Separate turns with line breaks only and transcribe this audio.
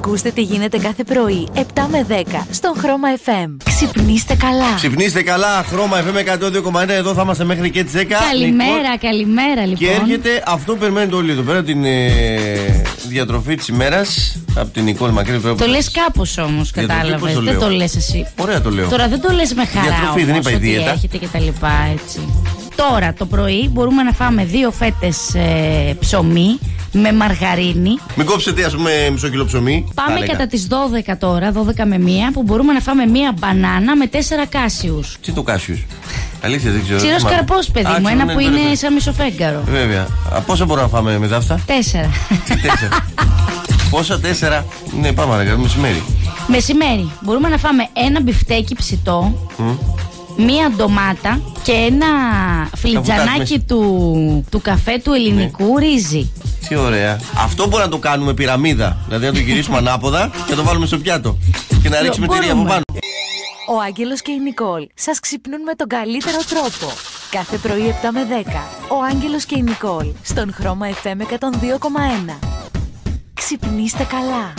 Ακούστε τι γίνεται κάθε πρωί 7 με 10 στον Χρώμα FM. Ξυπνήστε καλά.
Ξυπνήστε καλά. Χρώμα FM 102,1. Εδώ θα είμαστε μέχρι και τις 10.
Καλημέρα, καλημέρα λοιπόν.
Και έρχεται αυτό που περιμένετε όλοι εδώ πέρα, την διατροφή της ημέρας από την Νικόλ Μακρύ.
Το λες κάπως όμως, κατάλαβες. Δεν το λες εσύ.
Ωραία το λέω.
Τώρα δεν το λες με χαρά.
Διατροφή, δεν είπα η δίαιτα.
Έχετε και τα λοιπά, έτσι. Τώρα το πρωί μπορούμε να φάμε 2 φέτες ψωμί με μαργαρίνη.
Μην κόψετε, ας πούμε, μισό κιλό ψωμί.
Πάμε κατά τις 12 τώρα, 12 με 1, που μπορούμε να φάμε 1 μπανάνα με 4 κάσιους.
Τι το κάσιους? Αλήθεια δεν ξέρω.
Ξηρός καρπός, παιδί μου, ένα που είναι σαν μισοφέγγαρο.
Βέβαια. Πόσα μπορούμε να φάμε μετά αυτά?
4.
Τι 4? Πόσα 4? Ναι, πάμε να κάνουμε μεσημέρι.
Μεσημέρι. Μπορούμε να φάμε ένα μπιφτέκι ψητό, 1 ντομάτα και ένα φλιτζανάκι του καφέ του ελληνικού ρύζι.
Τι ωραία. Αυτό μπορεί να το κάνουμε πυραμίδα. Δηλαδή να το γυρίσουμε ανάποδα και να το βάλουμε στο πιάτο. Και να ρίξουμε τυρί από πάνω.
Ο Άγγελος και η Νικόλ σας ξυπνούν με τον καλύτερο τρόπο. Κάθε πρωί 7 με 10. Ο Άγγελος και η Νικόλ στον Χρώμα FM 102,1. Ξυπνήστε καλά.